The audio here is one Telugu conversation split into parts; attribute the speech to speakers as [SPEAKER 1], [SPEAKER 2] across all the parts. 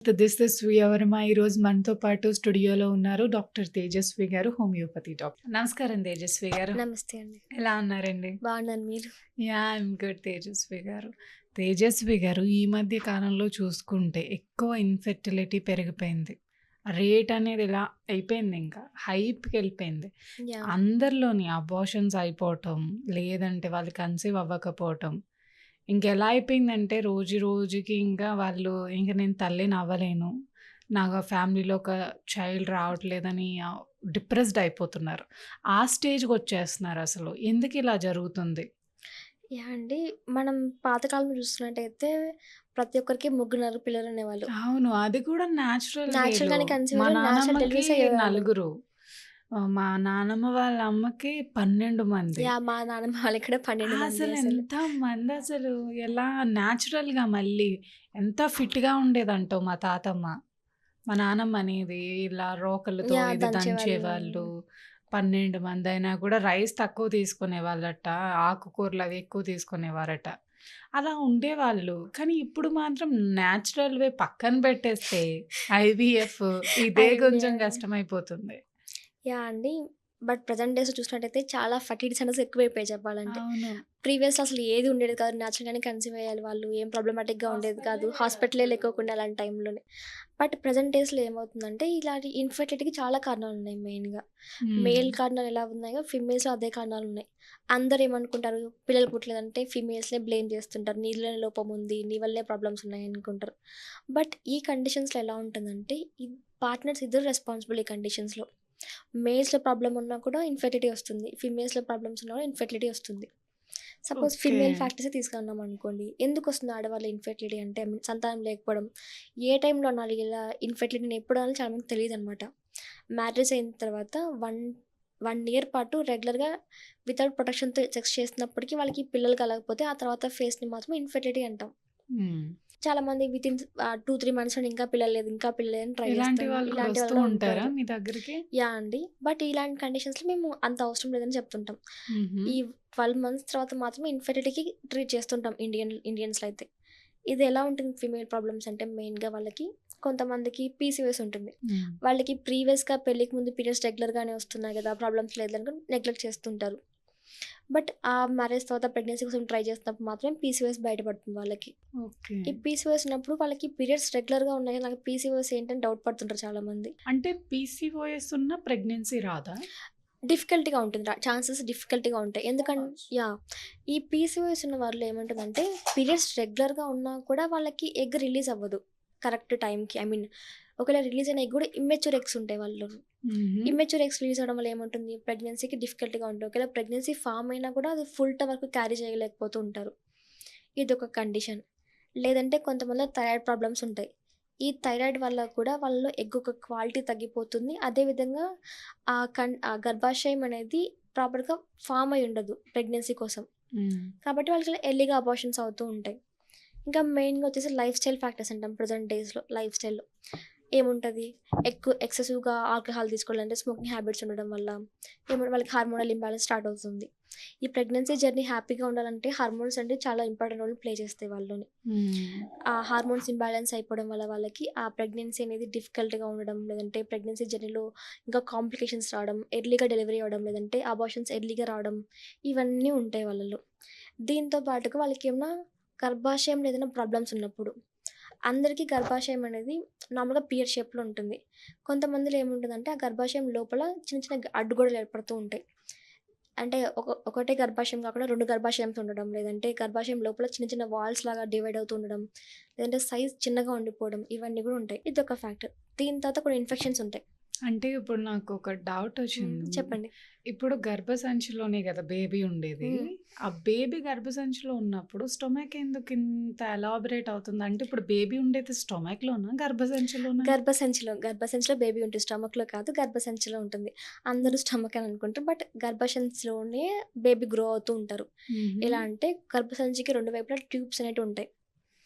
[SPEAKER 1] This is Srivarma. ఈరోజు మనతో పాటు స్టూడియోలో ఉన్నారు డాక్టర్ తేజస్వి గారు, హోమియోపతి డాక్టర్. నమస్కారం తేజస్వి గారు.
[SPEAKER 2] నమస్తే అండి.
[SPEAKER 1] ఎలా ఉన్నారండి?
[SPEAKER 2] బాగున్నాను. మీరు?
[SPEAKER 1] ఐఎమ్ గుడ్ తేజస్వి గారు. తేజస్వి గారు, ఈ మధ్య కాలంలో చూసుకుంటే ఎక్కువ ఇన్ఫెర్టిలిటీ పెరిగిపోయింది. రేట్ అనేది ఇలా అయిపోయింది, ఇంకా హైప్‌కి వెళ్ళిపోయింది.
[SPEAKER 2] యాహ్!
[SPEAKER 1] అందరిలోని అబార్షన్స్ అయిపోవటం, లేదంటే వాళ్ళు కన్సీవ్ అవ్వకపోవటం. ఇంకెలా అయిపోయిందంటే రోజు రోజుకి ఇంకా వాళ్ళు ఇంక నేను తల్లిని అవ్వలేను. నా ఫ్యామిలీలో ఒక చైల్డ్ రావట్లేదని డిప్రెస్డ్ అయిపోతున్నారు. ఆ స్టేజ్‌కొచ్చేస్తున్నారు అసలు. ఎందుకిలా జరుగుతుంది?
[SPEAKER 2] యాహ్! అండి. మనం పాతకాలంలో చూస్తున్నట్టయితే ప్రతి ఒక్కరికి ముగ్గురు పిల్లలనేవాళ్ళు.
[SPEAKER 1] అవును. అది కూడా న్యాచురల్ వేలో.
[SPEAKER 2] నేచురల్‌గానే కన్సీవ్
[SPEAKER 1] మా
[SPEAKER 2] అయ్యారు. నేచురల్
[SPEAKER 1] నానమ్మకి
[SPEAKER 2] డెలివరీస్ అయ్యేవాళ్ళు.
[SPEAKER 1] నలుగురు. మా నానమ్మ వాళ్ళ అమ్మకి 12 మంది.
[SPEAKER 2] యాహ్! మా నాన్నమ్మ వాళ్ళకి కూడా 12 మంది అసలు.
[SPEAKER 1] ఎంతమందసలు ఎలా న్యాచురల్‌గా మళ్ళీ ఎంత ఫిట్‌గా ఉండేదంటో మా తాతమ్మ. మా నానమ్మ అనేది ఇలా రోకళ్ళతో
[SPEAKER 2] యాహ్!
[SPEAKER 1] ఇది
[SPEAKER 2] దంచేవాళ్ళు.
[SPEAKER 1] దంచేవాళ్ళు. 12 మందైనా కూడా రైస్ తక్కువ తీసుకునేవాళ్ళట. ఆకుకూరలు అవి ఎక్కువ తీసుకునేవారట. అలా ఉండేవాళ్ళు. కానీ ఇప్పుడు మాత్రం న్యాచురల్ వే పక్కన పెట్టేస్తే ఐవీఎఫ్ ఇదే కొంచెం
[SPEAKER 2] ఐవీఎఫ్.
[SPEAKER 1] కష్టమైపోతుంది.
[SPEAKER 2] యాహ్! అండి. బట్ ప్రెజెంట్ డేస్‌లో చూసినట్టయితే చాలా ఫర్టిలిటీస్ అనేసి ఎక్కువైపోయాయి చెప్పాలంటే.
[SPEAKER 1] అవును.
[SPEAKER 2] ప్రీవియస్‌లో అసలు ఏది ఉండేది కాదు. నేచురల్‌గానే కన్సీవ్ అయ్యాలి వాళ్ళు. ఏం ప్రాబ్లమాటిక్‌గా ఉండేది కాదు. హాస్పిటలే లేకోకుండా అలాంటి టైంలోనే. బట్ ప్రెజెంట్ డేస్‌లో ఏమవుతుందంటే ఇలాంటి ఇన్ఫెర్టిలిటీకి చాలా కారణాలున్నాయి మెయిన్‌గా.
[SPEAKER 1] హ్మ్.
[SPEAKER 2] మేల్ కారణాలు ఎలా ఉన్నాయో ఫీమేల్స్‌లో అదే కారణాలున్నాయి. అందరూ ఏమనుకుంటారు పిల్లలు పుట్టలేదంటే ఫీమేల్స్‌నే బ్లేమ్ చేస్తుంటారు. నీలోనే లోపం ఉంది. నీ వల్లే ప్రాబ్లమ్స్ ఉన్నాయి అనుకుంటారు. బట్ ఈ కండిషన్స్‌లో ఎలా ఉంటుందంటే పార్ట్నర్స్ ఇద్దరు రెస్పాన్సిబుల్ ఈ కండిషన్స్‌లో. మేల్స్‌లో ప్రాబ్లమ్ ఉన్నా కూడా ఇన్ఫెర్టిలిటీ వస్తుంది. ఫీమేల్స్‌లో ప్రాబ్లమ్స్ ఉన్నా కూడా ఇన్ఫెర్టిలిటీ వస్తుంది. Suppose
[SPEAKER 1] okay.
[SPEAKER 2] ఫీమేల్ ఫ్యాక్టర్సే తీసుకున్నాం అనుకోండి. ఎందుకొస్తుంది ఆడవాళ్ళ ఇన్ఫెర్టిలిటీ అంటే సంతానం లేకపోవడం. ఏ టైంలో అనాలి ఇలా ఇన్ఫెర్టిలిటీని ఎప్పుడు అనాలో చాలా మందికి తెలీదనమాట. మ్యారేజ్ అయిన తర్వాత 1 ఇయర్ పాటు రెగ్యులర్‌గా వితౌట్ ప్రొటెక్షన్‌తో సెక్స్ చేస్తున్నప్పటికి వాళ్ళకి పిల్లలు కలగకపోతే ఆ తర్వాత ఫేస్‌ని మాత్రం ఇన్ఫెర్టిలిటీ అంటాం.
[SPEAKER 1] హ్మ్.
[SPEAKER 2] చాలామంది వితిన్ 2, 3 మంత్స్‌లోనే ఇంకా పిల్లలు లేదు, ఇంకా పిల్లలు లేదని ట్రై
[SPEAKER 1] ఇలాంటి
[SPEAKER 2] చేస్తారు.
[SPEAKER 1] వాళ్ళు కూడా
[SPEAKER 2] ఇలాంటి వాళ్ళు
[SPEAKER 1] వస్తూ
[SPEAKER 2] కూడా
[SPEAKER 1] ఉంటారా
[SPEAKER 2] ఉంటారు.
[SPEAKER 1] మీ దగ్గరికి?
[SPEAKER 2] యాహ్! అండి. బట్ ఇలాంటి కండిషన్స్‌లో మేము అంత అవసరం లేదని చెప్తుంటాం.
[SPEAKER 1] హుహు.
[SPEAKER 2] ఈ 12 మంత్స్ తర్వాత మాత్రమే ఇన్ఫెర్టిలిటీకి ట్రీట్ చేస్తుంటాం ఇండియన్స్‌లో అయితే. ఇది ఎలా ఉంటుంది ఫీమేల్ ప్రాబ్లమ్స్ అంటే మెయిన్‌గా వాళ్ళకి కొంతమందికి పీసీఓఎస్ ఉంటుంది.
[SPEAKER 1] హ్మ్.
[SPEAKER 2] వాళ్ళకి ప్రీవియస్‌గా పెళ్ళికి ముందు పీరియడ్స్ రెగ్యులర్‌గానే వస్తున్నాయి కదా! ప్రాబ్లమ్స్ లేదనుకోని నెగ్లెక్ట్ చేస్తుంటారు. బట్ ఆ మ్యారేజ్ తర్వాత ప్రెగ్నెన్సీ కోసం ట్రై చేస్తున్నప్పుడు మాత్రమే పీసీఓఎస్ బయటపడుతుంది వాళ్ళకి.
[SPEAKER 1] ఓకే.
[SPEAKER 2] ఈ పీసీఓఎస్ ఉన్నప్పుడు వాళ్ళకి పీరియడ్స్ రెగ్యులర్‌గా ఉన్నాయి. నాకు పీసీఓఎస్ ఏంటని డౌట్ పడుతుంటారు చాలామంది.
[SPEAKER 1] అంటే పీసీఓఎస్ ఉన్న ప్రెగ్నెన్సీ రాదా?
[SPEAKER 2] డిఫికల్ట్‌గా ఉంటుంది. ఛాన్సెస్ డిఫికల్ట్‌గా ఉంటాయి. యాహ్! ఈ పీసీఓఎస్ ఉన్న వారిలో ఏముంటదంటే పీరియడ్స్ రెగ్యులర్‌గా ఉన్నా కూడా వాళ్ళకి ఎగ్ రిలీజ్ అవ్వదు. కరెక్ట్ టైంకి. ఒకవేళ రిలీజ్ అయిన ఎగ్ కూడా ఇమ్మెచ్యూర్ ఎగ్స్ ఉంటాయి వాళ్ళలో.
[SPEAKER 1] హుహు.
[SPEAKER 2] ఇమ్మెచ్యూర్ ఎగ్స్ రిలీజ్ అవ్వడం వల్ల ఏముంటుంది ప్రెగ్నెన్సీకి డిఫికల్ట్‌గా ఉంటుంది. ఒకవేళ ప్రెగ్నెన్సీ ఫార్మ్ అయినా కూడా అది ఫుల్ టైమ్ వరకు క్యారీ చేయలేకపోతూ ఉంటారు. ఇదొక కండిషన్. లేదంటే కొంతమందిలో థైరాయిడ్ ప్రాబ్లమ్స్ ఉంటాయి. ఈ థైరాయిడ్ వల్ల కూడా వాళ్ళలో ఎగ్ ఒక క్వాలిటీ తగ్గిపోతుంది. అదే విధంగా ఆ గర్భాశయం అనేది ప్రాపర్‌గా ఫార్మ్ అయ్యి ఉండదు ప్రెగ్నెన్సీ కోసం.
[SPEAKER 1] హ్మ్.
[SPEAKER 2] కాబట్టి వాళ్ళకి ఎర్లీగా అబార్షన్స్ అవుతూ ఉంటాయి. ఇంకా మెయిన్‌గా వచ్చేసి లైఫ్ స్టైల్ ఫ్యాక్టర్స్ అంటాం ప్రెజెంట్ డేస్‌లో లైఫ్ స్టైల్‌లో. ఏముంటది? ఎక్సెసివ్‌గా ఆల్కహాల్ తీసుకోవడం అంటే స్మోకింగ్ హ్యాబిట్స్ ఉండడం వల్ల వాళ్ళకి హార్మోనల్ ఇంబాలెన్స్ స్టార్ట్ అవుతుంది. ఈ ప్రెగ్నెన్సీ జర్నీ హ్యాపీగా ఉండాలంటే హార్మోన్స్ అంటే చాలా ఇంపార్టెంట్ రోల్ ప్లే చేస్తాయి వాళ్ళలోని.
[SPEAKER 1] హ్మ్.
[SPEAKER 2] ఆ హార్మోన్స్ ఇంబాలెన్స్ అయిపోవడం వల్ల వాళ్ళకి ఆ ప్రెగ్నెన్సీ అనేది డిఫికల్ట్‌గా ఉండడం, లేదంటే ప్రెగ్నెన్సీ జర్నీలో ఇంకా కాంప్లికేషన్స్ రావడం, ఎర్లీగా డెలివరీ అవ్వడం, లేదంటే అబార్షన్స్ ఎర్లీగా రావడం, ఇవన్నీ ఉంటాయి వాళ్ళలో. దీంతో పాటుగా వాళ్ళకేమన్నా గర్భాశయంలో ఏదైనా ప్రాబ్లమ్స్ ఉన్నప్పుడు, అందరికీ గర్భాశయం అనేది నార్మల్‌గా పియర్ షేప్‌లో ఉంటుంది. కొంతమందిలో ఏముంటుందంటే, ఆ గర్భాశయం లోపల చిన్న చిన్న అడ్డుగోడలు ఏర్పడుతూ ఉంటాయి. అంటే ఒకటే గర్భాశయం కాకుండా 2 గర్భాశయంస్ ఉండడం, లేదంటే గర్భాశయం లోపల చిన్న చిన్న వాల్స్ లాగా డివైడ్ అవుతూ ఉండడం, లేదంటే సైజ్ చిన్నగా ఉండిపోవడం, ఇవన్నీ కూడా ఉంటాయి. ఇదొక ఫ్యాక్టర్. దీని తర్వాత కొన్ని ఇన్ఫెక్షన్స్ ఉంటాయి.
[SPEAKER 1] అంటే ఇప్పుడు నాకొక డౌటొచ్చింది.
[SPEAKER 2] చెప్పండి.
[SPEAKER 1] ఇప్పుడు గర్భసంచిలోనే గదా బేబీ ఉండేది.
[SPEAKER 2] హ్మ్.
[SPEAKER 1] ఆ బేబీ గర్భసంచిలో ఉన్నప్పుడు స్టొమక్ ఎందుకింత ఎలాబరేట్ అవుతుంది? అంటే ఇప్పుడు బేబీ ఉండేది స్టొమక్‌లోనా? గర్భసంచిలోనా?
[SPEAKER 2] గర్భసంచిలో బేబీ ఉంటుంది. స్టమక్‌లో కాదు, గర్భసంచిలో ఉంటుంది. అందరూ స్టమక్ అని అనుకుంటారు. బట్ గర్భసంచిలోనే బేబీ గ్రో అవుతూ ఉంటారు.
[SPEAKER 1] హుహు.
[SPEAKER 2] ఎలా అంటే గర్భసంచికి 2 వైపులా ట్యూబ్స్ అనేటివి ఉంటాయి.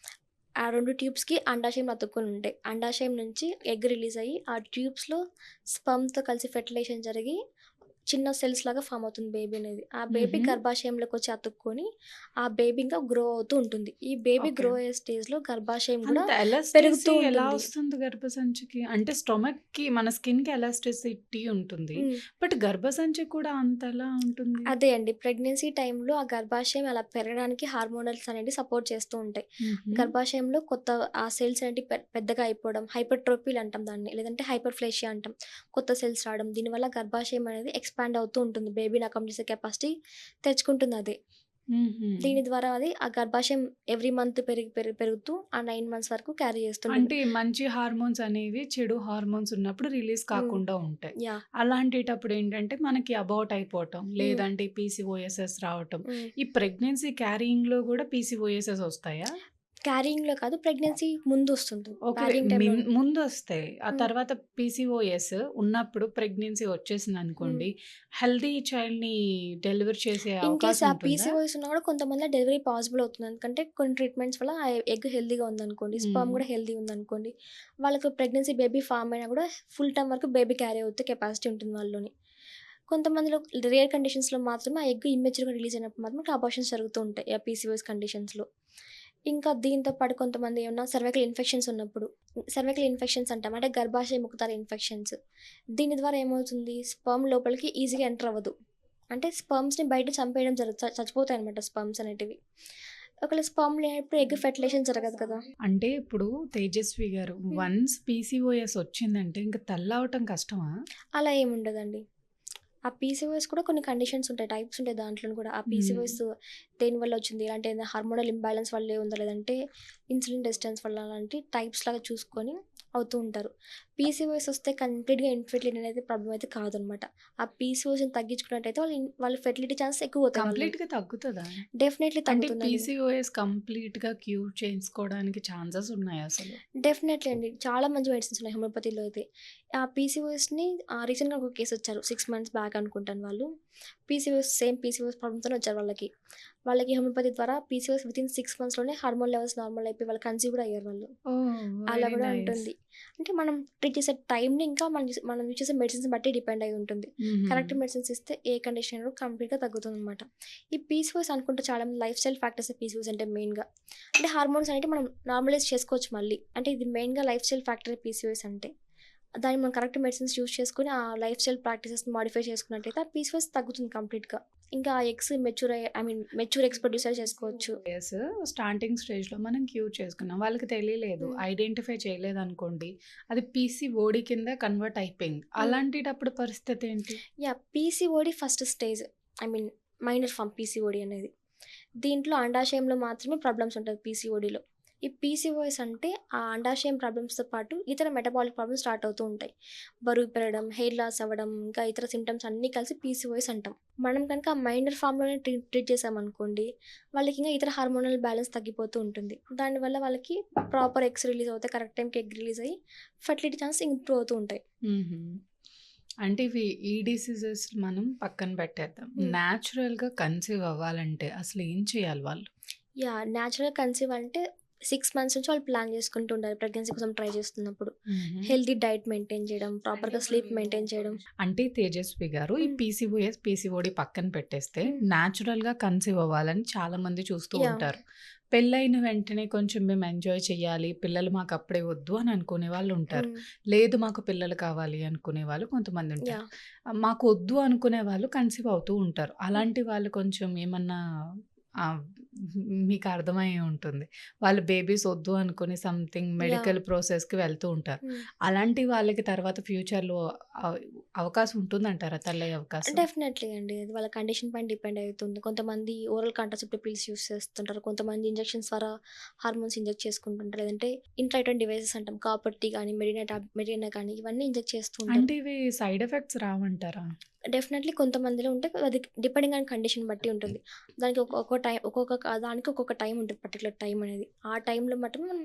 [SPEAKER 2] ఆ 2 ట్యూబ్స్‌కి అండాశయం అతుక్కొని ఉంటాయి. అండాశయం నుంచి ఎగ్ రిలీజ్ అయ్యి, ఆ ట్యూబ్స్‌లో స్పెర్మ్‌తో కలిసి ఫెర్టిలైజేషన్ జరిగి చిన్న సెల్స్ లాగా ఫామ్ అవుతుంది బేబీ అనేది. ఆ బేబీ
[SPEAKER 1] హుహు.
[SPEAKER 2] గర్భాశయంలోకొచ్చి అతుక్కొని, ఆ బేబీ ఇంకా గ్రో అవుతూ ఉంటుంది. ఈ బేబీ
[SPEAKER 1] ఓకే.
[SPEAKER 2] గ్రో అయ్యే స్టేజ్‌లో గర్భాశయం గూడా
[SPEAKER 1] అంత
[SPEAKER 2] పెరుగుతూ
[SPEAKER 1] ఎలాస్టిసి ఎలా
[SPEAKER 2] ఉంటుంది.
[SPEAKER 1] వస్తుంది గర్భసంచికి? అంటే స్టొమక్‌కి మన స్కిన్‌కి ఎలాస్టిసిటీ ఉంటుంది.
[SPEAKER 2] హ్మ్.
[SPEAKER 1] బట్ గర్భసంచికి కూడా అంతెలా ఉంటుంది?
[SPEAKER 2] అదే అండి. ప్రెగ్నెన్సీ టైంలో ఆ గర్భాశయం అలా పెరగడానికి హార్మోనల్స్ అనేవి సపోర్ట్ చేస్తూ ఉంటాయి.
[SPEAKER 1] హుహు.
[SPEAKER 2] గర్భాశయంలో కొత్త ఆ సెల్స్ అనేటివి పెద్దగా అయిపోవడం, హైపర్ట్రోఫీల్ అంటాం దాన్ని. లేదంటే హైపర్‌ప్లేషియా అంటాం. కొత్త సెల్స్ రావడం. దీనివల్ల గర్భాశయం అనేది ఎక్స్‌పాండ్ అవుతూ ఉంటుంది. బేబీని అకామిడేట్ చేసే కెపాసిటీ తెచ్చుకుంటుందది.
[SPEAKER 1] హుహు.
[SPEAKER 2] దీని ద్వారా అది ఆ గర్భాశయం ఎవ్రీ మంత్ పెరుగుతూ ఆ 9 మంత్స్ వరకు క్యారీ చేస్తుంటుంది.
[SPEAKER 1] అంటే మంచి హార్మోన్స్ అనేవి చెడు హార్మోన్స్ ఉన్నప్పుడు రిలీజ్
[SPEAKER 2] హ్మ్.
[SPEAKER 1] కాకుండా ఉంటాయి.
[SPEAKER 2] యాహ్!
[SPEAKER 1] అలాంటేటప్పుడు ఏంటంటే మనకి అబౌట్ అయిపోవటం,
[SPEAKER 2] హ్మ్.
[SPEAKER 1] లేదంటే పీసీఓఎస్ఎస్ రావటం.
[SPEAKER 2] హ్మ్.
[SPEAKER 1] ఈ ప్రెగ్నెన్సీ క్యారియింగ్‌లో గూడా పీసీఓఎస్ఎస్ వస్తాయా?
[SPEAKER 2] క్యారింగ్‌లో కాదు ప్రెగ్నెన్సీ ముందొస్తుంది.
[SPEAKER 1] ఓకే.
[SPEAKER 2] క్యారింగ్ టైంలో
[SPEAKER 1] ముందొస్తాయి. ఆ
[SPEAKER 2] హ్మ్.
[SPEAKER 1] తర్వాత పీసీఓఎస్ ఉన్నప్పుడు ప్రెగ్నెన్సీ
[SPEAKER 2] హ్మ్.
[SPEAKER 1] వచ్చేసిందనుకోండి, హెల్తీ చైల్డ్‌ని డెలివర్ చేసే
[SPEAKER 2] ఇన్ కేస్
[SPEAKER 1] అవకాశం
[SPEAKER 2] ఆ
[SPEAKER 1] ఉంటుందా?
[SPEAKER 2] పీసీఓఎస్ ఉన్నా కూడా కొంతమందిలో డెలివరీ పాసిబుల్ అవుతుంది. ఎందుకంటే కొన్ని ట్రీట్మెంట్స్ వల్ల ఆ ఎగ్ హెల్తీగా ఉందనుకోండి, స్పెర్మ్
[SPEAKER 1] హ్మ్.
[SPEAKER 2] కూడా హెల్తీ ఉందనుకోండి, వాళ్ళకి ప్రెగ్నెన్సీ బేబీ ఫార్మ్ అయినా కూడా ఫుల్ టైమ్ వరకు బేబీ క్యారీ అవుతే కెపాసిటీ ఉంటుంది వాళ్ళలోని. కొంతమందిలో రేర్ కండిషన్స్‌లో మాత్రమే ఆ ఎగ్ ఇమ్మెచ్యూర్‌గా రిలీజ్ అయినప్పుడు మాత్రం అబార్షన్స్ జరుగుతూ ఉంటాయి. ఆ పీసీఓఎస్ కండిషన్స్‌లో. ఇంకా దీంతో పాటు కొంతమంది ఏమన్నా సర్వైకల్ ఇన్ఫెక్షన్స్ ఉన్నప్పుడు, సర్వైకల్ ఇన్ఫెక్షన్స్ అంటాం. అంటే గర్భాశయ ముఖద్వార ఇన్ఫెక్షన్స్. దీని ద్వారా ఏమవుతుంది స్పెర్మ్ లోపలికి ఈజీగా ఎంటర్ అవ్వదు. అంటే స్పెర్మ్స్‌ని బయట చంపేయడం చచ్చిపోతాయన్నమాట స్పెర్మ్స్ అనేటివి. ఒకవేళ స్పెర్మ్ లేనప్పుడు ఎగ్ ఫెర్టిలైజేషన్ జరగదు కదా!
[SPEAKER 1] అంటే ఇప్పుడు తేజస్వి గారు
[SPEAKER 2] హ్మ్.
[SPEAKER 1] వన్స్ పీసీఓఎస్ వచ్చిందంటే ఇంక తల్లవ్వటం కష్టమా?
[SPEAKER 2] అలా ఏముండదండి. ఆ పీసీఓఎస్ కూడా కొన్ని కండిషన్స్ ఉంటాయి. టైప్స్ ఉంటాయి దాంట్లోను కూడా. ఆ
[SPEAKER 1] హ్మ్.
[SPEAKER 2] పీసీఓఎస్ దేనివల్ల వచ్చింది? అంటే ఏదైనా హార్మోనల్ ఇంబాలెన్స్ వల్లే ఉందా? లేదంటే ఇన్సులిన్ రెసిస్టెన్స్ వల్ల అలాంటి టైప్స్ లాగా చూసుకొని అవుతూ ఉంటారు. పీసీఓఎస్ వస్తే కంప్లీట్‌గా ఇన్ఫెర్టిలిటీ అనేది ప్రాబ్లమ్ అయితే కాదనమాట. ఆ పీసీఓఎస్‌ని తగ్గించుకున్నట్టయితే వాళ్ళ ఫెర్టిలిటీ ఛాన్సెస్ ఎక్కువవుతాయి వాళ్ళవి.
[SPEAKER 1] కంప్లీట్‌గా తగ్గుతదా?
[SPEAKER 2] డెఫినైట్‌లీ
[SPEAKER 1] అంటే
[SPEAKER 2] తగ్గుతుందండి.
[SPEAKER 1] పీసీఓఎస్ కంప్లీట్‌గా క్యూర్ చేసుకోవడానికి ఛాన్సెస్ ఉన్నాయా అసలు?
[SPEAKER 2] డెఫినెట్‌లీ అండి. చాలా మంచి మెడిసిన్స్ ఉన్నాయి హోమియోపతిలో అయితే. ఆ పీసీఓఎస్‌ని రీసెంట్‌గా ఒక కేస్ వచ్చారు. 6 మంత్స్ బ్యాక్ అనుకుంటాను వాళ్ళు. సేమ్ పీసీఓఎస్ ప్రాబ్లమ్‌తోనే వచ్చారు వాళ్ళకి. వాళ్ళకి హోమియోపతి ద్వారా పీసీఓఎస్ వితిన్ 6 మంత్స్‌లోనే హార్మోన్ లెవెల్స్ నార్మల్ అయిపోయి వాళ్ళు కన్సీవ్ కూడా అయ్యారు వాళ్ళు.
[SPEAKER 1] ఓహ్!
[SPEAKER 2] అలా
[SPEAKER 1] వెరీ
[SPEAKER 2] కూడా
[SPEAKER 1] నైస్.
[SPEAKER 2] ఉంటుంది. అంటే మనం ట్రీట్ చేసే టైంని ఇంకా మనం యూజ్ చేసే మెడిసిన్స్‌ని బట్టి డిపెండ్ అయ్యి ఉంటుంది.
[SPEAKER 1] హుహు.
[SPEAKER 2] కరెక్ట్ మెడిసిన్స్ ఇస్తే ఏ కండిషన్ అయినా కంప్లీట్‌గా తగ్గుతుందనమాట. ఈ పీసీఓఎస్ అనుకుంటే చాలామంది లైఫ్ స్టైల్ ఫ్యాక్టర్స్ పీసీఓఎస్ అంటే మెయిన్‌గా. అంటే హార్మోన్స్ అనేటివి మనం నార్మలైజ్ చేసుకోవచ్చు మళ్ళీ. అంటే ఇది మెయిన్‌గా లైఫ్ స్టైల్ ఫ్యాక్టరే పీసీఓఎస్ అంటే. దాన్ని మనం కరెక్ట్ మెడిసిన్స్ యూజ్ చేసుకొని, ఆ లైఫ్ స్టైల్ ప్రాక్టీసెస్‌ని మోడిఫై చేసుకున్నట్టయితే ఆ పీసీఓఎస్ తగ్గుతుంది కంప్లీట్‌గా. ఇంకా ఆ ఎగ్స్ మెచ్యూర్ ఎగ్స్ ప్రొడ్యూస్ చేసుకోవచ్చు.
[SPEAKER 1] యెస్. స్టార్టింగ్ స్టేజ్‌లో మనం క్యూర్ చేసుకున్నాం. వాళ్ళకి తెలియలేదు.
[SPEAKER 2] హ్మ్.
[SPEAKER 1] ఐడెంటిఫై చేయలేదనుకోండి. అది పీసీఓడీ కింద కన్వర్ట్ అయిపోయింది.
[SPEAKER 2] హ్మ్.
[SPEAKER 1] అలాంటిటప్పుడు పరిస్థితి ఏంటి?
[SPEAKER 2] Yeah! PCOD first stage. I mean minor form PCOD అనేది. దీంట్లో అండాశయంలో మాత్రమే ప్రాబ్లమ్స్ ఉంటది పీసీఓడీలో. ఈ పీసీఓఎస్ అంటే ఆ అండాశయం ప్రాబ్లమ్స్‌తో పాటు ఇతర మెటబాలిక్ ప్రాబ్లమ్స్ స్టార్ట్ అవుతూ ఉంటాయి. బరువు పెరగడం, హెయిర్ లాస్ అవ్వడం, ఇంకా ఇతర సింప్టమ్స్ అన్నీ కలిసి పీసీఓఎస్ అంటాం. మనం కనుక ఆ మైనర్ ఫార్మ్‌లోనే ట్రీట్ చేశామనుకోండి, వాళ్ళకి ఇంకా ఇతర హార్మోనల్ బ్యాలెన్స్ తగ్గిపోతూ ఉంటుంది. దానివల్ల వాళ్ళకి ప్రాపర్ ఎగ్స్ రిలీజ్ అవుతాయి. కరెక్ట్ టైంకి ఎగ్ రిలీజ్ అయ్యి ఫెర్టిలిటీ ఛాన్సెస్ ఇంప్రూవ్ అవుతూ ఉంటాయి.
[SPEAKER 1] హుహు. అంటే ఈ డిసీజెస్ మనం పక్కన పెట్టేద్దాం.
[SPEAKER 2] హ్మ్.
[SPEAKER 1] నేచురల్‌గా కన్సీవ్ అవ్వాలంటే అసలు ఏం చేయాలి వాళ్ళు?
[SPEAKER 2] యాహ్! నేచురల్ కన్సీవ్ అంటే 6 మంత్స్ నుంచి వాళ్ళు ప్లాన్ చేసుకుంటూ ఉండాలి. ప్రెగ్నెన్సీ కోసం ట్రై చేస్తున్నప్పుడు.
[SPEAKER 1] హుహు.
[SPEAKER 2] హెల్తీ డైట్ మెయింటైన్ చేయడం, ప్రాపర్‌గా స్లీప్ మెయింటైన్ చేయడం.
[SPEAKER 1] అంటే తేజస్వి గారు ఈ
[SPEAKER 2] హ్మ్.
[SPEAKER 1] పీసీఓఎస్, పీసీఓడీ పక్కన పెట్టేస్తే
[SPEAKER 2] హ్మ్.
[SPEAKER 1] నేచురల్‌గా కన్సీవ్ అవ్వాలని చాలామంది చూస్తూ
[SPEAKER 2] యాహ్!
[SPEAKER 1] ఉంటారు. పెళ్ళైన వెంటనే కొంచెం మేము ఎంజాయ్ చేయాలి, పిల్లలు మాకప్పుడే వద్దు అని అనుకునే వాళ్ళుంటారు.
[SPEAKER 2] హ్మ్.
[SPEAKER 1] లేదు మాకు పిల్లలు కావాలి అనుకునే వాళ్ళు కొంతమందుంటారు.
[SPEAKER 2] యాహ్!
[SPEAKER 1] మాకు వద్దు అనుకునే వాళ్ళు కన్సీవ్ అవుతూ ఉంటారు.
[SPEAKER 2] హ్మ్.
[SPEAKER 1] అలాంటి వాళ్ళు కొంచెం ఏమన్నా ఆహ్, మీకు అర్థమయ్యే ఉంటుంది. వాళ్ళు బేబీస్ వద్దు అనుకుని సంథింగ్
[SPEAKER 2] యాహ్!
[SPEAKER 1] మెడికల్ ప్రాసెస్‌కి వెళ్తూ ఉంటారు.
[SPEAKER 2] హ్మ్.
[SPEAKER 1] అలాంటి వాళ్ళకి తర్వాత ఫ్యూచర్‌లో అవ్ అవకాశం ఉంటుందంటారా తల్లయ్యే అవకాశం?
[SPEAKER 2] డెఫినెట్‌లీ అండి. అది వాళ్ళ కండిషన్ పైన డిపెండ్ అయితుంది. కొంతమంది ఓరల్ కాంట్రాసెప్టివ్ పిల్స్ యూజ్ చేస్తుంటారు. కొంతమంది ఇంజెక్షన్స్ ద్వారా హార్మోన్స్ ఇంజెక్ట్ చేసుకుంటుంటారు. లేదంటే ఇంట్రాయూటైన్ డివైసెస్ అంటాం. కాపర్ టీ గానీ, మెడినా కానీ ఇవన్నీ ఇంజెక్ట్ చేస్తూ ఉంటారు.
[SPEAKER 1] అంటే ఇవి సైడ్ ఎఫెక్ట్స్ రావంటారా?
[SPEAKER 2] డెఫినెట్‌లీ కొంతమందిలో ఉంటాయి. అది డిపెండింగ్ ఆన్ కండిషన్ బట్టి ఉంటుంది. దానికి దానికి ఒక్కొక్క టైం ఉంటది. పర్టిక్యులర్ టైం అనేది. ఆ టైంలో మాత్రం మనం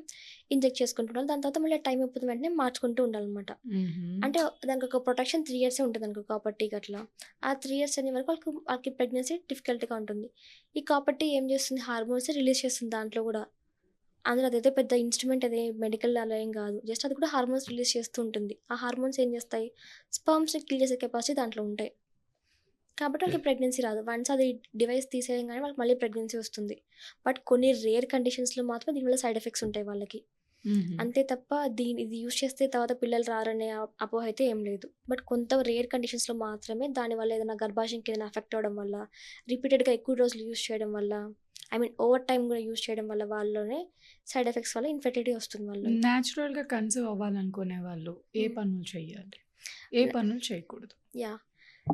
[SPEAKER 2] ఇంజెక్ట్ చేసుకుంటూ ఉండాలి. దాని తర్వాత మళ్ళీ ఆ టైం అయిపోతున్న వెంటనే మార్చుకుంటూ ఉండాలనమాట. అంటే
[SPEAKER 1] హుహు.
[SPEAKER 2] దానికొక ప్రొటెక్షన్ 3 ఇయర్సే ఉంటదనుకో కాపర్ టీకి అట్లా. ఆ 3 ఇయర్స్ అనే వరకు వాళ్ళకి ప్రెగ్నెన్సీ డిఫికల్ట్‌గా ఉంటుంది. ఈ కాపర్ టీ ఏం చేస్తుంది హార్మోన్సే రిలీజ్ చేస్తుంది దాంట్లో గూడా. అందులో అదైతే పెద్ద ఇన్‌స్ట్రుమెంట్ మెడికల్ అలా ఏం గాదు. జస్ట్ అది కూడా హార్మోన్స్ రిలీజ్ చేస్తూ ఉంటుంది. ఆ హార్మోన్స్ ఏం చేస్తాయి? స్పెర్మ్స్‌ని కిల్ చేసే కెపాసిటీ దాంట్లో ఉంటాయి. కాబట్టి వాళ్ళకి ప్రెగ్నెన్సీ రాదు. వన్స్ అది డివైస్ తీసేయంగానే వాళ్ళకి మళ్ళీ ప్రెగ్నెన్సీ వస్తుంది. బట్ కొన్ని రేర్ కండిషన్స్‌లో మాత్రం దీనివల్ల సైడ్ ఎఫెక్ట్స్ ఉంటాయి వాళ్ళకి.
[SPEAKER 1] హుహు.
[SPEAKER 2] అంతే తప్ప ఇది యూజ్ చేస్తే తర్వాత పిల్లలు రారనే అపోహ అయితే ఏం లేదు. బట్ కొంత రేర్ కండిషన్స్‌లో మాత్రమే దానివల్ల ఏదైనా గర్భాశయంకి ఏదైనా ఎఫెక్ట్ అవ్వడం వల్ల, రిపీటెడ్‌గా ఎక్కువ రోజులు యూజ్ చేయడం వల్ల, ఓవర్ టైమ్ కూడా యూజ్ చేయడం వల్ల వాళ్ళలోనే సైడ్ ఎఫెక్ట్స్ వల్ల ఇన్ఫెర్టిలిటీ వస్తుంది వాళ్ళలో.
[SPEAKER 1] నేచురల్‌గా కన్సీవ్ అవ్వాలనుకునే వాళ్ళు ఏ
[SPEAKER 2] హ్మ్.
[SPEAKER 1] పనులు చేయాలి? ఏ
[SPEAKER 2] న
[SPEAKER 1] పనులు చేయకూడదు?
[SPEAKER 2] యాహ్!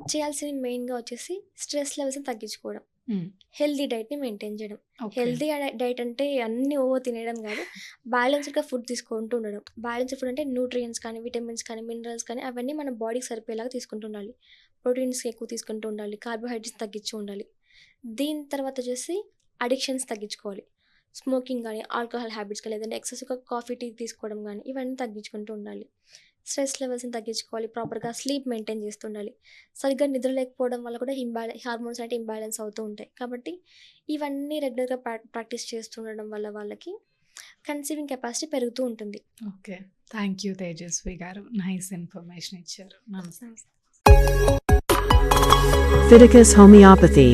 [SPEAKER 2] చేయాల్సినవి మెయిన్‌గా వచ్చేసి స్ట్రెస్ లెవెల్స్‌ని తగ్గించుకోవడం.
[SPEAKER 1] హ్మ్.
[SPEAKER 2] హెల్తీ డైట్‌ని మెయింటైన్ చేయడం.
[SPEAKER 1] ఓకే.
[SPEAKER 2] హెల్తీ డైట్ అంటే అన్నీ తినేయడం కాదు. బ్యాలెన్స్‌డ్‌గా ఫుడ్ తీసుకుంటూ ఉండడం. బ్యాలెన్స్‌డ్ ఫుడ్ అంటే న్యూట్రియంట్స్ కానీ, విటమిన్స్ కానీ, మినరల్స్ కానీ అవన్నీ మన బాడీకి సరిపోయేలాగా తీసుకుంటూ ఉండాలి. ప్రోటీన్స్ ఎక్కువ తీసుకుంటూ ఉండాలి. కార్బోహైడ్రేట్స్ తగ్గించి ఉండాలి. దీని తర్వాత వచ్చేసి అడిక్షన్స్ తగ్గించుకోవాలి. స్మోకింగ్ గానీ, ఆల్కహాల్ హ్యాబిట్స్ కానీ, లేదంటే ఎక్సెసివ్‌గా కాఫీ, టీ తీసుకోవడం గానీ ఇవన్నీ తగ్గించుకుంటూ ఉండాలి. స్ట్రెస్ లెవెల్స్‌ని తగ్గించుకోవాలి. ప్రాపర్‌గా స్లీప్ మెయింటైన్ చేస్తుండాలి. సరిగ్గా నిద్ర లేకపోవడం వల్ల కూడా హార్మోన్స్ అనేవి ఇంబాలెన్స్ అవుతూ ఉంటాయి. కాబట్టి ఇవన్నీ రెగ్యులర్‌గా ప్రాక్టీస్ చేస్తుండడం వల్ల వాళ్ళకి కన్సీవింగ్ కెపాసిటీ పెరుగుతూ ఉంటుంది.
[SPEAKER 1] ఓకే. థ్యాంక్ యూ తేజస్వి గారు. నైస్ ఇన్ఫర్మేషన్ ఇచ్చారు. నమస్తే.
[SPEAKER 2] నమస్తే.
[SPEAKER 3] Fiticus Homeopathy